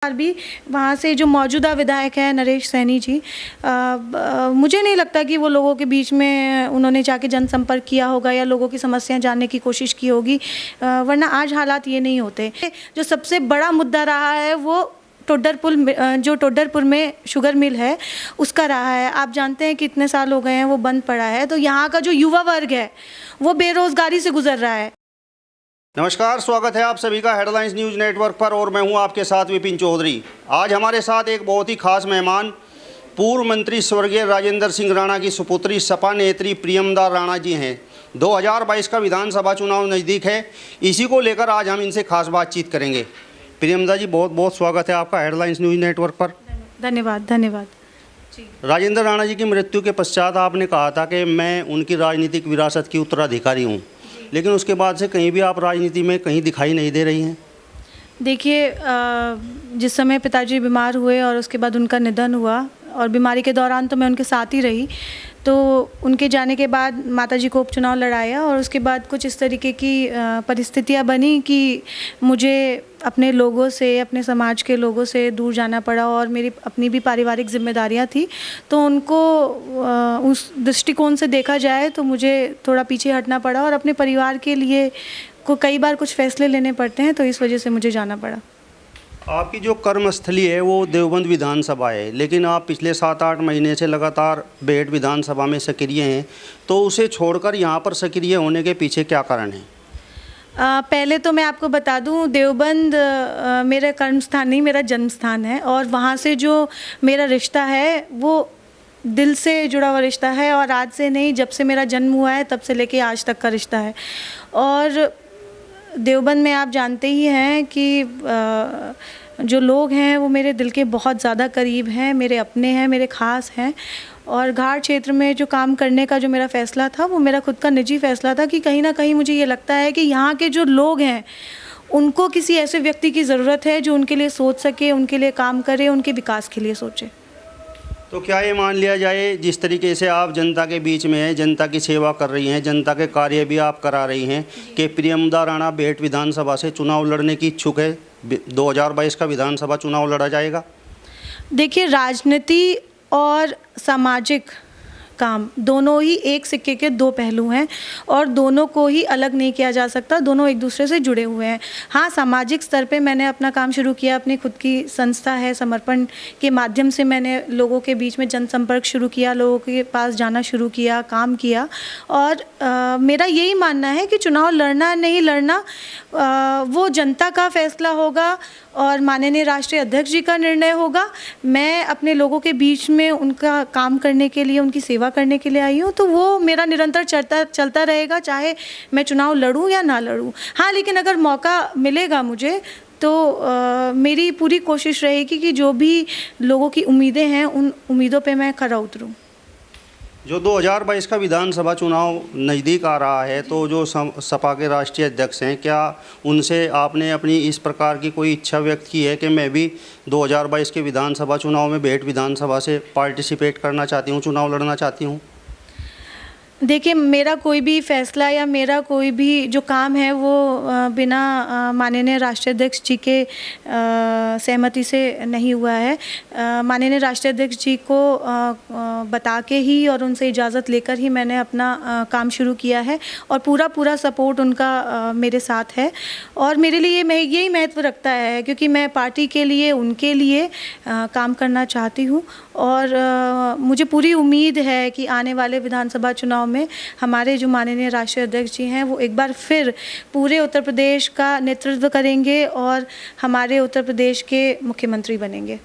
बार भी वहाँ से जो मौजूदा विधायक है नरेश सैनी जी, मुझे नहीं लगता कि वो लोगों के बीच में उन्होंने जाके जनसंपर्क किया होगा या लोगों की समस्याएं जानने की कोशिश की होगी, वरना आज हालात ये नहीं होते। जो सबसे बड़ा मुद्दा रहा है वो जो टोडरपुर में शुगर मिल है उसका रहा है। आप जानते हैं कि इतने साल हो गए हैं वो बंद पड़ा है, तो यहाँ का जो युवा वर्ग है वो बेरोजगारी से गुजर रहा है। नमस्कार, स्वागत है आप सभी का हेडलाइंस न्यूज़ नेटवर्क पर और मैं हूं आपके साथ विपिन चौधरी। आज हमारे साथ एक बहुत ही खास मेहमान पूर्व मंत्री स्वर्गीय राजेंद्र सिंह राणा की सुपुत्री सपा नेत्री प्रियमदा राणा जी हैं। 2022 का विधानसभा चुनाव नज़दीक है, इसी को लेकर आज हम इनसे खास बातचीत करेंगे। प्रियमदा जी, बहुत बहुत स्वागत है आपका हेडलाइंस न्यूज़ नेटवर्क पर। धन्यवाद धन्यवाद। राजेंद्र राणा जी की मृत्यु के पश्चात आपने कहा था कि मैं उनकी राजनीतिक विरासत की उत्तराधिकारी हूँ, लेकिन उसके बाद से कहीं भी आप राजनीति में कहीं दिखाई नहीं दे रही हैं। देखिए, जिस समय पिताजी बीमार हुए और उसके बाद उनका निधन हुआ और बीमारी के दौरान तो मैं उनके साथ ही रही, तो उनके जाने के बाद माताजी को उपचुनाव लड़ाया और उसके बाद कुछ इस तरीके की परिस्थितियां बनी कि मुझे अपने लोगों से, अपने समाज के लोगों से दूर जाना पड़ा और मेरी अपनी भी पारिवारिक जिम्मेदारियां थी, तो उनको उस दृष्टिकोण से देखा जाए तो मुझे थोड़ा पीछे हटना पड़ा और अपने परिवार के लिए को कई बार कुछ फैसले लेने पड़ते हैं, तो इस वजह से मुझे जाना पड़ा। आपकी जो कर्मस्थली है वो देवबंद विधानसभा है, लेकिन आप पिछले 7-8 महीने से लगातार बेट विधानसभा में सक्रिय हैं, तो उसे छोड़कर यहाँ पर सक्रिय होने के पीछे क्या कारण है? पहले तो मैं आपको बता दूं, देवबंद मेरा कर्मस्थान नहीं, मेरा जन्म स्थान है और वहाँ से जो मेरा रिश्ता है वो दिल से जुड़ा हुआ रिश्ता है और आज से नहीं, जब से मेरा जन्म हुआ है तब से लेके आज तक का रिश्ता है। और देवबंद में आप जानते ही हैं कि जो लोग हैं वो मेरे दिल के बहुत ज़्यादा करीब हैं, मेरे अपने हैं, मेरे ख़ास हैं। और घाट क्षेत्र में जो काम करने का जो मेरा फ़ैसला था वो मेरा खुद का निजी फ़ैसला था कि कहीं ना कहीं मुझे ये लगता है कि यहाँ के जो लोग हैं उनको किसी ऐसे व्यक्ति की ज़रूरत है जो उनके लिए सोच सके, उनके लिए काम करे, उनके विकास के लिए सोचे। तो क्या ये मान लिया जाए, जिस तरीके से आप जनता के बीच में हैं, जनता की सेवा कर रही हैं, जनता के कार्य भी आप करा रही हैं, कि प्रियमदा राणा बेट विधानसभा से चुनाव लड़ने की इच्छुक है? 2022 का विधानसभा चुनाव लड़ा जाएगा? देखिए, राजनीति और सामाजिक काम दोनों ही एक सिक्के के दो पहलू हैं और दोनों को ही अलग नहीं किया जा सकता, दोनों एक दूसरे से जुड़े हुए हैं। हाँ, सामाजिक स्तर पे मैंने अपना काम शुरू किया, अपनी खुद की संस्था है, समर्पण के माध्यम से मैंने लोगों के बीच में जनसंपर्क शुरू किया, लोगों के पास जाना शुरू किया, काम किया। और मेरा यही मानना है कि चुनाव लड़ना नहीं लड़ना वो जनता का फैसला होगा और माननीय राष्ट्रीय अध्यक्ष जी का निर्णय होगा। मैं अपने लोगों के बीच में उनका काम करने के लिए, उनकी सेवा करने के लिए आई हूँ, तो वो मेरा निरंतर चलता रहेगा, चाहे मैं चुनाव लड़ूँ या ना लड़ूँ। हाँ, लेकिन अगर मौका मिलेगा मुझे तो मेरी पूरी कोशिश रहेगी कि जो भी लोगों की उम्मीदें हैं उन उम्मीदों पे मैं खरा उतरूँ। जो 2022 का विधानसभा चुनाव नज़दीक आ रहा है, तो जो सपा के राष्ट्रीय अध्यक्ष हैं, क्या उनसे आपने अपनी इस प्रकार की कोई इच्छा व्यक्त की है कि मैं भी 2022 के विधानसभा चुनाव में बेट विधानसभा से पार्टिसिपेट करना चाहती हूँ, चुनाव लड़ना चाहती हूँ? देखिए, मेरा कोई भी फैसला या मेरा कोई भी जो काम है वो बिना माननीय राष्ट्रीय अध्यक्ष जी के सहमति से नहीं हुआ है। माननीय राष्ट्रीय अध्यक्ष जी को बता के ही और उनसे इजाज़त लेकर ही मैंने अपना काम शुरू किया है और पूरा सपोर्ट उनका मेरे साथ है। और मेरे लिए यही महत्व रखता है क्योंकि मैं पार्टी के लिए, उनके लिए काम करना चाहती हूँ और मुझे पूरी उम्मीद है कि आने वाले विधानसभा चुनाव में हमारे जो माननीय राष्ट्रीय अध्यक्ष जी हैं वो एक बार फिर पूरे उत्तर प्रदेश का नेतृत्व करेंगे और हमारे उत्तर प्रदेश के मुख्यमंत्री बनेंगे।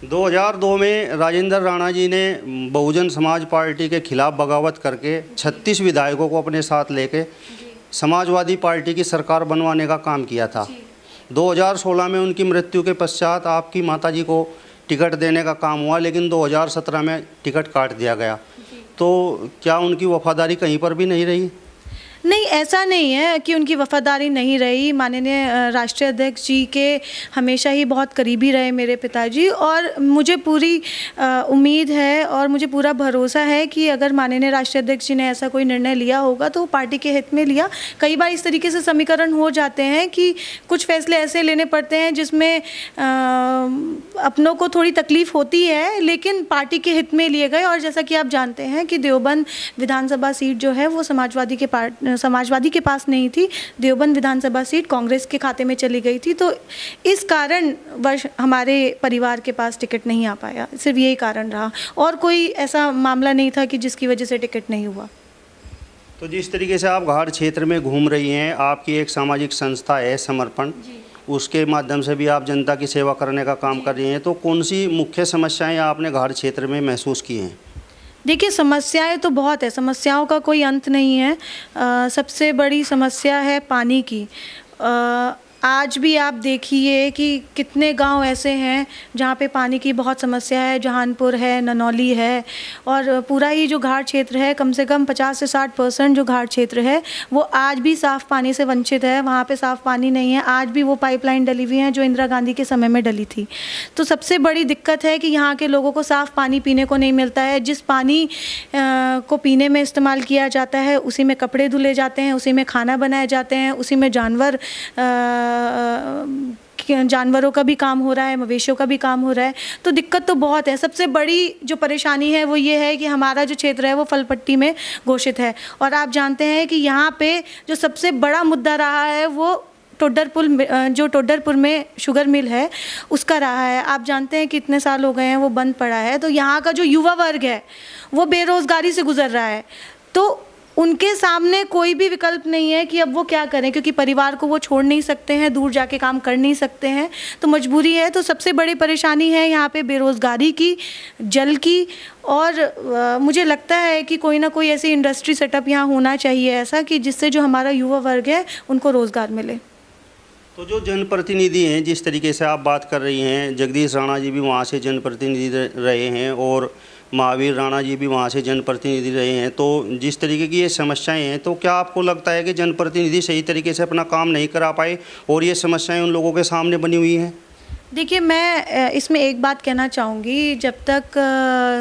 2002 में राजेंद्र राणा जी ने बहुजन समाज पार्टी के खिलाफ बगावत करके 36 विधायकों को अपने साथ लेके समाजवादी पार्टी की सरकार बनवाने का काम किया था। 2016 में उनकी मृत्यु के पश्चात आपकी माताजी को टिकट देने का काम हुआ, लेकिन 2017 में टिकट काट दिया गया। तो क्या उनकी वफादारी कहीं पर भी नहीं रही? नहीं, ऐसा नहीं है कि उनकी वफ़ादारी नहीं रही। माननीय राष्ट्रीय अध्यक्ष जी के हमेशा ही बहुत करीबी रहे मेरे पिताजी, और मुझे पूरी उम्मीद है और मुझे पूरा भरोसा है कि अगर माननीय राष्ट्रीय अध्यक्ष जी ने ऐसा कोई निर्णय लिया होगा तो वो पार्टी के हित में लिया। कई बार इस तरीके से समीकरण हो जाते हैं कि कुछ फैसले ऐसे लेने पड़ते हैं जिसमें अपनों को थोड़ी तकलीफ़ होती है, लेकिन पार्टी के हित में लिए गए। और जैसा कि आप जानते हैं कि देवबंद विधानसभा सीट जो है वो समाजवादी के पास नहीं थी। देवबंद विधानसभा सीट कांग्रेस के खाते में चली गई थी, तो इस कारणवश हमारे परिवार के पास टिकट नहीं आ पाया। सिर्फ यही कारण रहा, और कोई ऐसा मामला नहीं था कि जिसकी वजह से टिकट नहीं हुआ। तो जिस तरीके से आप घाट क्षेत्र में घूम रही हैं, आपकी एक सामाजिक संस्था है समर्पण, उसके माध्यम से भी आप जनता की सेवा करने का काम कर रही हैं, तो कौन सी मुख्य समस्याएं आपने घाट क्षेत्र में महसूस की हैं? देखिए, समस्याएं तो बहुत है, समस्याओं का कोई अंत नहीं है। सबसे बड़ी समस्या है पानी की। आज भी आप देखिए कि कितने गांव ऐसे हैं जहां पे पानी की बहुत समस्या है। जहानपुर है, ननौली है, और पूरा ही जो घाट क्षेत्र है, कम से कम 50 से 60% जो घाट क्षेत्र है वो आज भी साफ़ पानी से वंचित है। वहाँ पे साफ़ पानी नहीं है। आज भी वो पाइपलाइन डली हुई है जो इंदिरा गांधी के समय में डली थी। तो सबसे बड़ी दिक्कत है कि यहाँ के लोगों को साफ़ पानी पीने को नहीं मिलता है। जिस पानी को पीने में इस्तेमाल किया जाता है उसी में कपड़े धुले जाते हैं, उसी में खाना बनाए जाते हैं, उसी में जानवरों का भी काम हो रहा है, मवेशियों का भी काम हो रहा है। तो दिक्कत तो बहुत है। सबसे बड़ी जो परेशानी है वो ये है कि हमारा जो क्षेत्र है वो फल पट्टी में घोषित है, और आप जानते हैं कि यहाँ पे जो सबसे बड़ा मुद्दा रहा है वो टोडरपुर में शुगर मिल है उसका रहा है। आप जानते हैं कि इतने साल हो गए हैं वो बंद पड़ा है। तो यहाँ का जो युवा वर्ग है वो बेरोज़गारी से गुजर रहा है, तो उनके सामने कोई भी विकल्प नहीं है कि अब वो क्या करें, क्योंकि परिवार को वो छोड़ नहीं सकते हैं, दूर जाके काम कर नहीं सकते हैं, तो मजबूरी है। तो सबसे बड़ी परेशानी है यहाँ पे बेरोज़गारी की, जल की, और मुझे लगता है कि कोई ना कोई ऐसी इंडस्ट्री सेटअप यहाँ होना चाहिए ऐसा कि जिससे जो हमारा युवा वर्ग है उनको रोज़गार मिले। तो जो जनप्रतिनिधि हैं, जिस तरीके से आप बात कर रही हैं, जगदीश राणा जी भी वहाँ से जनप्रतिनिधि रहे हैं और महावीर राणा जी भी वहाँ से जनप्रतिनिधि रहे हैं, तो जिस तरीके की ये समस्याएं हैं, तो क्या आपको लगता है कि जनप्रतिनिधि सही तरीके से अपना काम नहीं करा पाए और ये समस्याएं उन लोगों के सामने बनी हुई हैं? देखिए, मैं इसमें एक बात कहना चाहूँगी। जब तक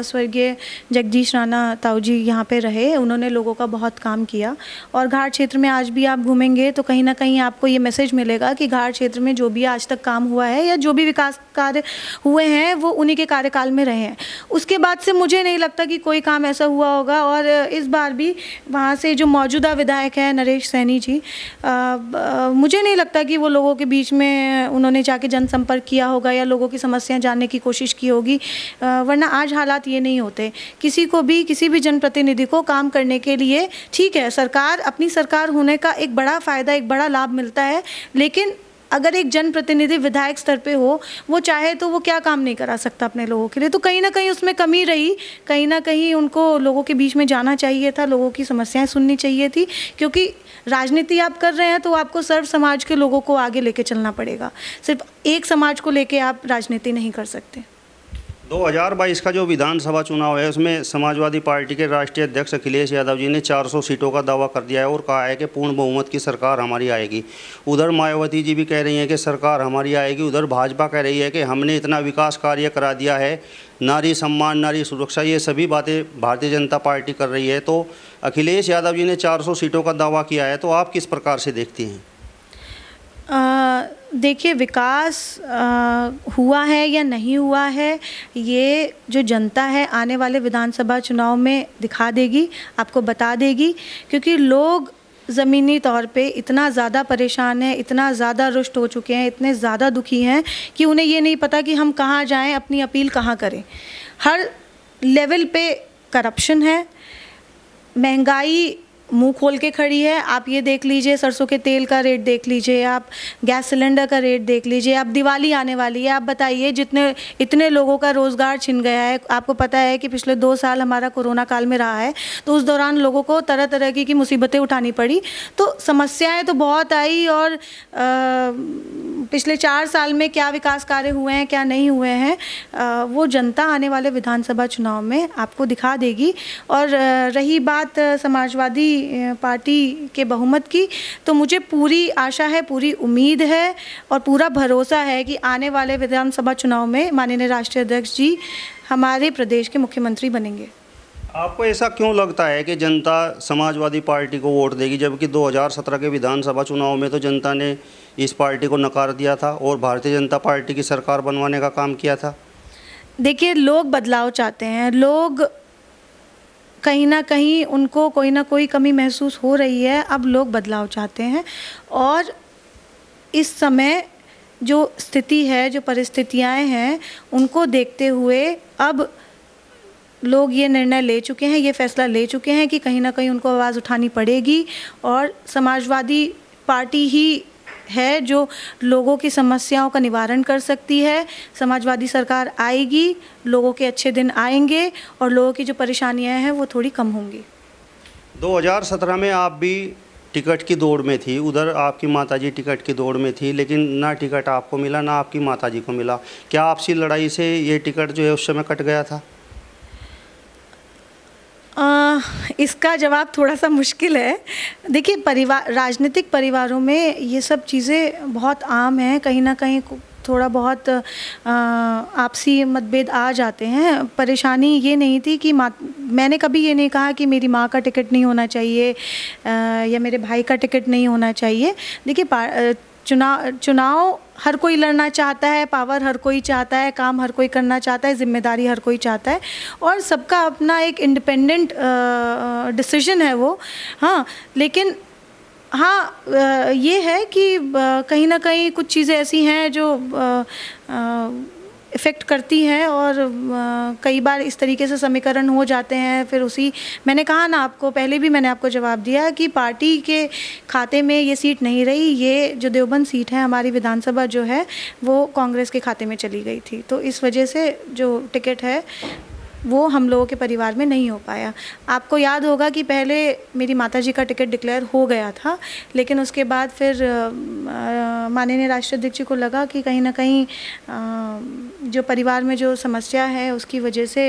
स्वर्गीय जगदीश राणा ताऊ जी यहाँ पे रहे, उन्होंने लोगों का बहुत काम किया, और घाट क्षेत्र में आज भी आप घूमेंगे तो कहीं ना कहीं आपको ये मैसेज मिलेगा कि घाट क्षेत्र में जो भी आज तक काम हुआ है या जो भी विकास कार्य हुए हैं वो उन्हीं के कार्यकाल में रहे हैं। उसके बाद से मुझे नहीं लगता कि कोई काम ऐसा हुआ होगा। और इस बार भी वहाँ से जो मौजूदा विधायक हैं नरेश सैनी जी, मुझे नहीं लगता कि वो लोगों के बीच में उन्होंने जाके जनसंपर्क किया होगा या लोगों की समस्याएं जानने की कोशिश की होगी, वरना आज हालात ये नहीं होते। किसी भी जनप्रतिनिधि को काम करने के लिए, ठीक है, सरकार, अपनी सरकार होने का एक बड़ा फ़ायदा, एक बड़ा लाभ मिलता है, लेकिन अगर एक जनप्रतिनिधि विधायक स्तर पे हो, वो चाहे तो वो क्या काम नहीं करा सकता अपने लोगों के लिए। तो कहीं ना कहीं उसमें कमी रही, कहीं ना कहीं उनको लोगों के बीच में जाना चाहिए था, लोगों की समस्याएं सुननी चाहिए थी, क्योंकि राजनीति आप कर रहे हैं तो आपको सर्व समाज के लोगों को आगे लेके चलना पड़ेगा। सिर्फ एक समाज को लेके आप राजनीति नहीं कर सकते। 2022 का जो विधानसभा चुनाव है उसमें समाजवादी पार्टी के राष्ट्रीय अध्यक्ष अखिलेश यादव जी ने 400 सीटों का दावा कर दिया है और कहा है कि पूर्ण बहुमत की सरकार हमारी आएगी। उधर मायावती जी भी कह रही हैं कि सरकार हमारी आएगी। उधर भाजपा कह रही है कि हमने इतना विकास कार्य करा दिया है, नारी सम्मान, नारी सुरक्षा, ये सभी बातें भारतीय जनता पार्टी कर रही है। तो अखिलेश यादव जी ने 400 सीटों का दावा किया है, तो आप किस प्रकार से देखती हैं? देखिए, विकास हुआ है या नहीं हुआ है, ये जो जनता है आने वाले विधानसभा चुनाव में दिखा देगी, आपको बता देगी, क्योंकि लोग ज़मीनी तौर पे इतना ज़्यादा परेशान हैं, इतना ज़्यादा रुष्ट हो चुके हैं, इतने ज़्यादा दुखी हैं कि उन्हें ये नहीं पता कि हम कहाँ जाएं, अपनी अपील कहाँ करें। हर लेवल पे करप्शन है, महंगाई मुंह खोल के खड़ी है। आप ये देख लीजिए, सरसों के तेल का रेट देख लीजिए, आप गैस सिलेंडर का रेट देख लीजिए, आप दिवाली आने वाली है, आप बताइए, इतने लोगों का रोज़गार छिन गया है। आपको पता है कि पिछले 2 साल हमारा कोरोना काल में रहा है, तो उस दौरान लोगों को तरह तरह की मुसीबतें उठानी पड़ी। तो समस्याएं तो बहुत आई, और पिछले 4 साल में क्या विकास कार्य हुए हैं, क्या नहीं हुए हैं, वो जनता आने वाले विधानसभा चुनाव में आपको दिखा देगी। और रही बात समाजवादी पार्टी के बहुमत की। तो मुझे पूरी आशा है, पूरी उम्मीद है और पूरा भरोसा है कि आने वाले विधानसभा चुनाव में माननीय राष्ट्रीय अध्यक्ष जी हमारे प्रदेश के मुख्यमंत्री बनेंगे। आपको ऐसा क्यों लगता है कि जनता समाजवादी पार्टी को वोट देगी, जबकि 2017 के विधानसभा चुनाव में तो जनता ने इस पार्टी को नकार दिया था और भारतीय जनता पार्टी की सरकार बनवाने का काम किया था? देखिए, लोग बदलाव चाहते हैं। लोग कहीं ना कहीं उनको कोई ना कोई कमी महसूस हो रही है। अब लोग बदलाव चाहते हैं और इस समय जो स्थिति है, जो परिस्थितियां हैं, उनको देखते हुए अब लोग ये निर्णय ले चुके हैं, ये फैसला ले चुके हैं कि कहीं ना कहीं उनको आवाज़ उठानी पड़ेगी और समाजवादी पार्टी ही है जो लोगों की समस्याओं का निवारण कर सकती है। समाजवादी सरकार आएगी, लोगों के अच्छे दिन आएंगे और लोगों की जो परेशानियां हैं वो थोड़ी कम होंगी। 2017 में आप भी टिकट की दौड़ में थी, उधर आपकी माताजी टिकट की दौड़ में थी, लेकिन ना टिकट आपको मिला ना आपकी माताजी को मिला। क्या आपसी लड़ाई से ये टिकट जो है उस समय कट गया था? इसका जवाब थोड़ा सा मुश्किल है। देखिए, राजनीतिक परिवारों में ये सब चीज़ें बहुत आम हैं। कहीं ना कहीं थोड़ा बहुत आपसी मतभेद आ जाते हैं। परेशानी ये नहीं थी कि मैंने कभी ये नहीं कहा कि मेरी माँ का टिकट नहीं होना चाहिए या मेरे भाई का टिकट नहीं होना चाहिए। देखिए, चुनाव हर कोई लड़ना चाहता है, पावर हर कोई चाहता है, काम हर कोई करना चाहता है, जिम्मेदारी हर कोई चाहता है और सबका अपना एक इंडिपेंडेंट डिसीजन है वो। हाँ, लेकिन हाँ, ये है कि कहीं ना कहीं कुछ चीज़ें ऐसी हैं जो इफ़ेक्ट करती हैं और कई बार इस तरीके से समीकरण हो जाते हैं। फिर मैंने कहा ना आपको, पहले भी मैंने आपको जवाब दिया कि पार्टी के खाते में ये सीट नहीं रही। ये जो देवबंद सीट है हमारी विधानसभा जो है वो कांग्रेस के खाते में चली गई थी। तो इस वजह से जो टिकट है वो हम लोगों के परिवार में नहीं हो पाया। आपको याद होगा कि पहले मेरी माताजी का टिकट डिक्लेयर हो गया था, लेकिन उसके बाद फिर माननीय राष्ट्रीय अध्यक्ष जी को लगा कि कहीं ना कहीं जो परिवार में जो समस्या है उसकी वजह से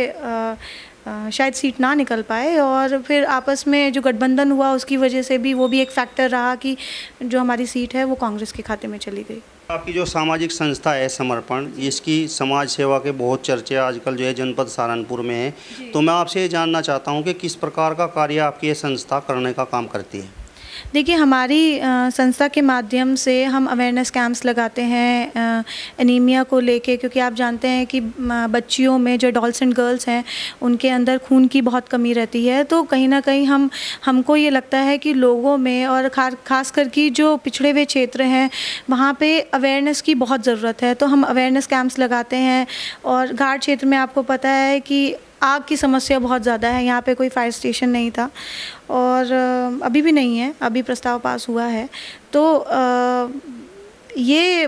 शायद सीट ना निकल पाए और फिर आपस में जो गठबंधन हुआ उसकी वजह से भी वो भी एक फैक्टर रहा कि जो हमारी सीट है वो कांग्रेस के खाते में चली गई। आपकी जो सामाजिक संस्था है समर्पण, इसकी समाज सेवा के बहुत चर्चे आजकल जो है जनपद सहारनपुर में है, तो मैं आपसे ये जानना चाहता हूँ कि किस प्रकार का कार्य आपकी ये संस्था करने का काम करती है? देखिए, हमारी संस्था के माध्यम से हम अवेयरनेस कैंप्स लगाते हैं एनीमिया को लेके, क्योंकि आप जानते हैं कि बच्चियों में जो एडोलसेंट गर्ल्स हैं उनके अंदर खून की बहुत कमी रहती है। तो कहीं ना कहीं हमको ये लगता है कि लोगों में और ख़ास करके जो पिछड़े हुए क्षेत्र हैं वहाँ पे अवेयरनेस की बहुत ज़रूरत है। तो हम अवेयरनेस कैंप्स लगाते हैं और घाट क्षेत्र में आपको पता है कि आग की समस्या बहुत ज़्यादा है। यहाँ पे कोई फायर स्टेशन नहीं था और अभी भी नहीं है, अभी प्रस्ताव पास हुआ है। तो ये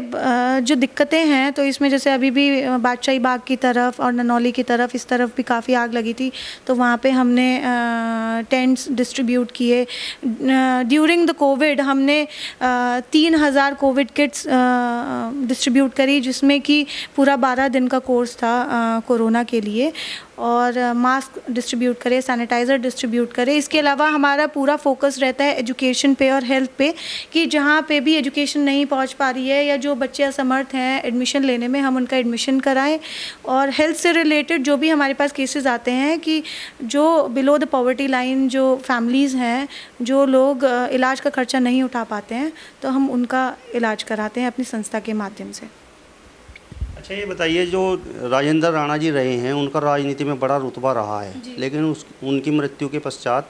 जो दिक्कतें हैं, तो इसमें जैसे अभी भी बादशाही बाग की तरफ और ननौली की तरफ, इस तरफ भी काफ़ी आग लगी थी, तो वहाँ पे हमने टेंट्स डिस्ट्रीब्यूट किए। ड्यूरिंग द कोविड हमने 3000 कोविड किट्स डिस्ट्रीब्यूट करी, जिसमें कि पूरा 12 दिन का कोर्स था कोरोना के लिए, और मास्क डिस्ट्रीब्यूट करे, सैनिटाइज़र डिस्ट्रीब्यूट करे। इसके अलावा हमारा पूरा फोकस रहता है एजुकेशन पे और हेल्थ पे, कि जहाँ पे भी एजुकेशन नहीं पहुँच पा रही है या जो बच्चे असमर्थ हैं एडमिशन लेने में, हम उनका एडमिशन कराएं। और हेल्थ से रिलेटेड जो भी हमारे पास केसेस आते हैं कि जो बिलो द पॉवर्टी लाइन जो फैमिलीज़ हैं, जो लोग इलाज का खर्चा नहीं उठा पाते हैं, तो हम उनका इलाज कराते हैं अपनी संस्था के माध्यम से। अच्छा, ये बताइए, जो राजेंद्र राणा जी रहे हैं उनका राजनीति में बड़ा रुतबा रहा है, लेकिन उनकी मृत्यु के पश्चात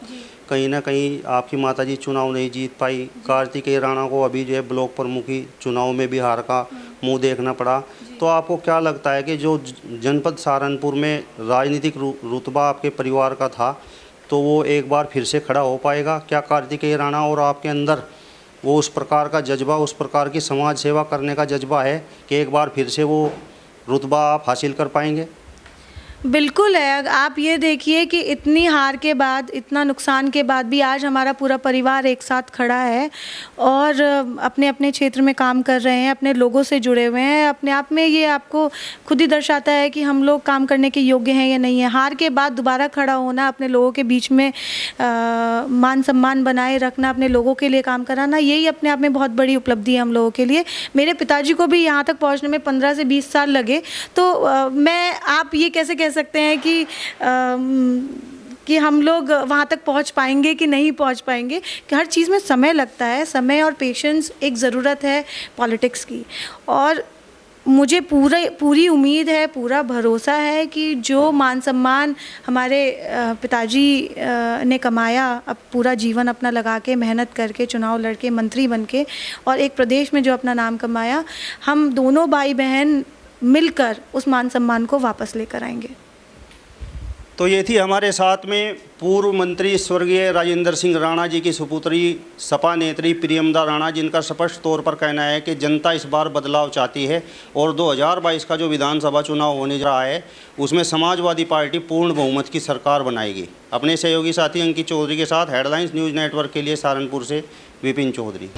कहीं ना कहीं आपकी माताजी चुनाव नहीं जीत पाई। कार्तिकेय राणा को अभी जो है ब्लॉक प्रमुखी चुनाव में भी हार का मुंह देखना पड़ा। तो आपको क्या लगता है कि जो जनपद सहारनपुर में राजनीतिक रुतबा आपके परिवार का था, तो वो एक बार फिर से खड़ा हो पाएगा? क्या कार्तिकेय राणा और आपके अंदर वो उस प्रकार का जज्बा, उस प्रकार की समाज सेवा करने का जज्बा है कि एक बार फिर से वो रुतबा आप हासिल कर पाएंगे? बिल्कुल है। आप ये देखिए कि इतनी हार के बाद, इतना नुकसान के बाद भी आज हमारा पूरा परिवार एक साथ खड़ा है और अपने अपने क्षेत्र में काम कर रहे हैं, अपने लोगों से जुड़े हुए हैं। अपने आप में ये आपको खुद ही दर्शाता है कि हम लोग काम करने के योग्य हैं या नहीं है। हार के बाद दोबारा खड़ा होना, अपने लोगों के बीच में मान सम्मान बनाए रखना, अपने लोगों के लिए काम कराना, यही अपने आप में बहुत बड़ी उपलब्धि है हम लोगों के लिए। मेरे पिताजी को भी यहाँ तक पहुँचने में 15 से 20 साल लगे। तो आप ये कैसे कह सकते हैं कि हम लोग वहाँ तक पहुँच पाएंगे कि नहीं पहुँच पाएंगे, कि हर चीज़ में समय लगता है। समय और पेशेंस एक ज़रूरत है पॉलिटिक्स की। और मुझे पूरी उम्मीद है, पूरा भरोसा है कि जो मान सम्मान हमारे पिताजी ने कमाया, अब पूरा जीवन अपना लगा के, मेहनत करके, चुनाव लड़के, मंत्री बन के, और एक प्रदेश में जो अपना नाम कमाया, हम दोनों भाई बहन मिलकर उस मान सम्मान को वापस लेकर आएंगे। तो ये थी हमारे साथ में पूर्व मंत्री स्वर्गीय राजेंद्र सिंह राणा जी की सुपुत्री सपा नेत्री प्रियमदा राणा, जिनका स्पष्ट तौर पर कहना है कि जनता इस बार बदलाव चाहती है और 2022 का जो विधानसभा चुनाव होने जा रहा है उसमें समाजवादी पार्टी पूर्ण बहुमत की सरकार बनाएगी। अपने सहयोगी साथी अंकित चौधरी के साथ हेडलाइंस न्यूज़ नेटवर्क के लिए सहारनपुर से विपिन चौधरी।